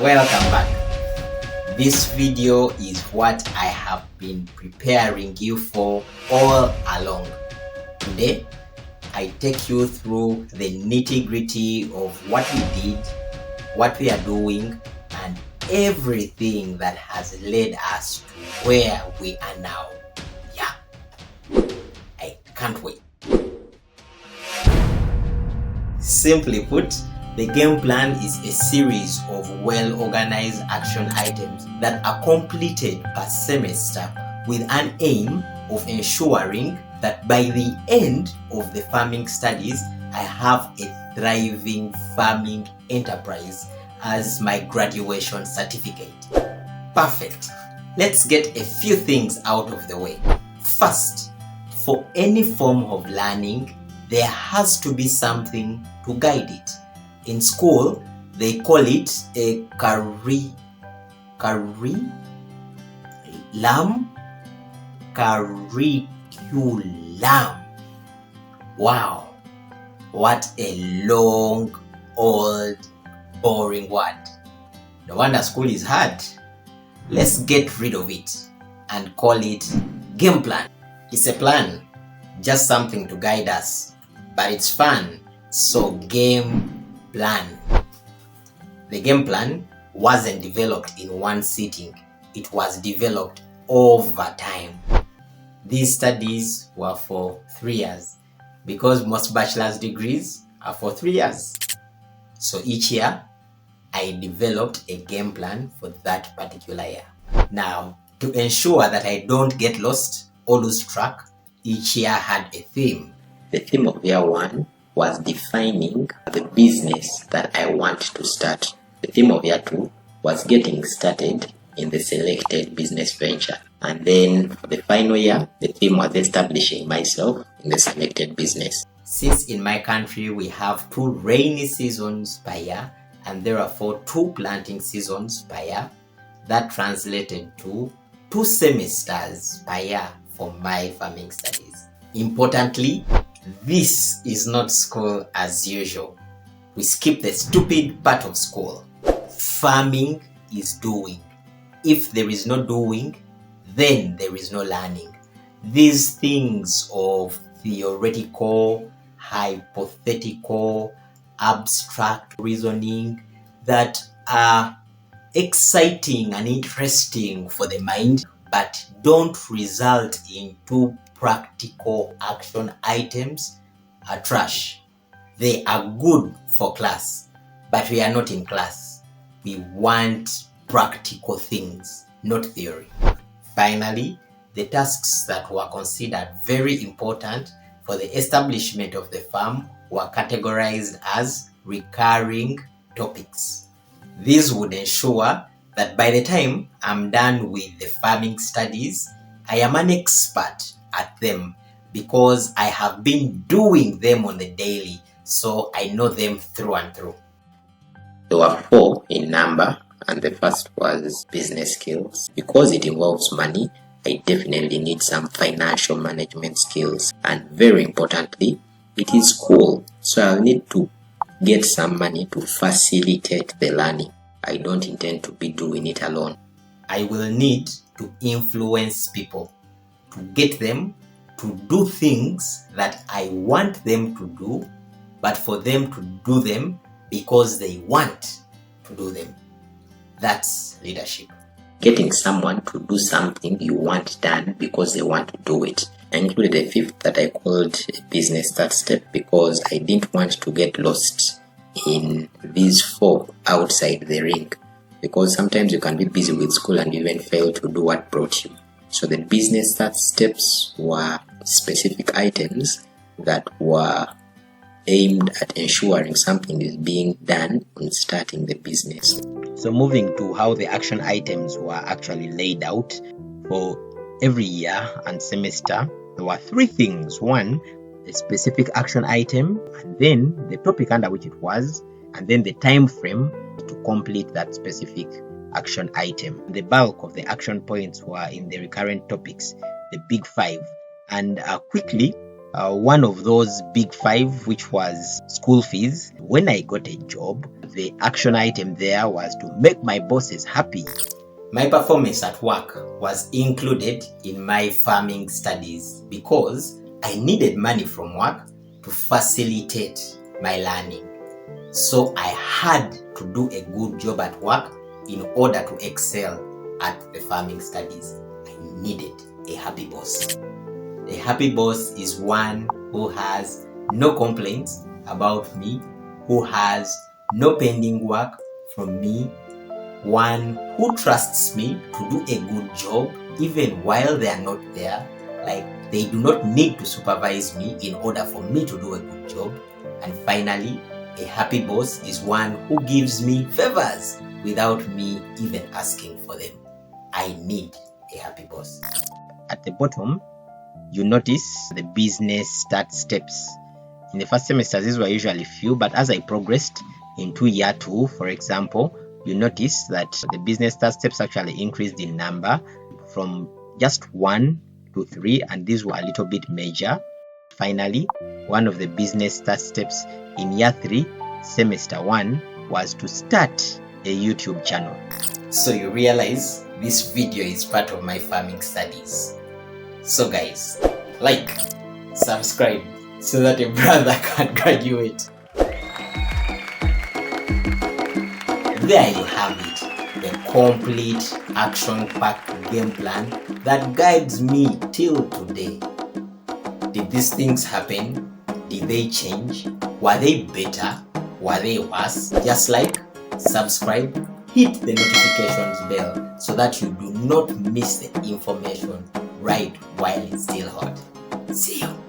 Welcome back. This video is what I have been preparing you for all along. Today, I take you through the nitty-gritty of what we did, what we are doing, and everything that has led us to where we are now. Yeah, I can't wait. Simply put, the game plan is a series of well-organized action items that are completed per semester with an aim of ensuring that by the end of the farming studies, I have a thriving farming enterprise as my graduation certificate. Perfect. Let's get a few things out of the way. First, for any form of learning, there has to be something to guide it. In school, they call it a curriculum. Wow, what a long, old, boring word. No wonder school is hard. Let's get rid of it and call it game plan. It's a plan, just something to guide us, but it's fun, so game plan. The game plan wasn't developed in one sitting. It was developed over time. These studies were for 3 years because most bachelor's degrees are for 3 years. So each year, I developed a game plan for that particular year. Now, to ensure that I don't get lost or lose track, each year had a theme. The theme of year 1 was defining the business that I want to start. The theme of year 2 was getting started in the selected business venture. And then for the final year, the theme was establishing myself in the selected business. Since in my country we have 2 rainy seasons per year and therefore 2 planting seasons per year, that translated to 2 semesters per year for my farming studies. Importantly, this is not school as usual. We skip the stupid part of school. Farming is doing. If there is no doing, then there is no learning. These things of theoretical, hypothetical, abstract reasoning that are exciting and interesting for the mind, but don't result into practical action items are trash. They are good for class, but we are not in class. We want practical things, not theory. Finally, the tasks that were considered very important for the establishment of the farm were categorized as recurring topics. These would ensure that by the time I'm done with the farming studies, I am an expert at them because I have been doing them on the daily, so I know them through and through. There were 4 in number, and the first was business skills. Because it involves money, I definitely need some financial management skills, and very importantly, it is school, so I'll need to get some money to facilitate the learning. I don't intend to be doing it alone. I will need to influence people, to get them to do things that I want them to do, but for them to do them because they want to do them. That's leadership. Getting someone to do something you want done because they want to do it. I included the 5th that I called business start step because I didn't want to get lost in these 4 outside the ring, because sometimes you can be busy with school and even fail to do what brought you. So the business start steps were specific items that were aimed at ensuring something is being done in starting the business. So moving to how the action items were actually laid out for every year and semester, there were 3 things. 1, a specific action item, and then the topic under which it was, and then the time frame to complete that specific action item. The bulk of the action points were in the recurrent topics, the big 5. And quickly, one of those big five, which was school fees. When I got a job, the action item there was to make my bosses happy. My performance at work was included in my farming studies because I needed money from work to facilitate my learning. So I had to do a good job at work in order to excel at the farming studies. I needed a happy boss. A happy boss is one who has no complaints about me, who has no pending work from me, one who trusts me to do a good job even while they are not there. Like, they do not need to supervise me in order for me to do a good job. And finally, a happy boss is one who gives me favors without me even asking for them. I need a happy boss. At the bottom, you notice the business start steps. In the first semester, these were usually few, but as I progressed into year 2, for example, you notice that the business start steps actually increased in number from just 1 to 3, and these were a little bit major. Finally, one of the business start steps in year 3, semester 1, was to start a YouTube channel. So you realize this video is part of my farming studies. So guys, like, subscribe so that a brother can graduate. There you have it, the complete action-packed game plan that guides me till today. Did these things happen? Did they change? Were they better? Were they worse? Just like, subscribe, hit the notifications bell so that you do not miss the information right while it's still hot. See you.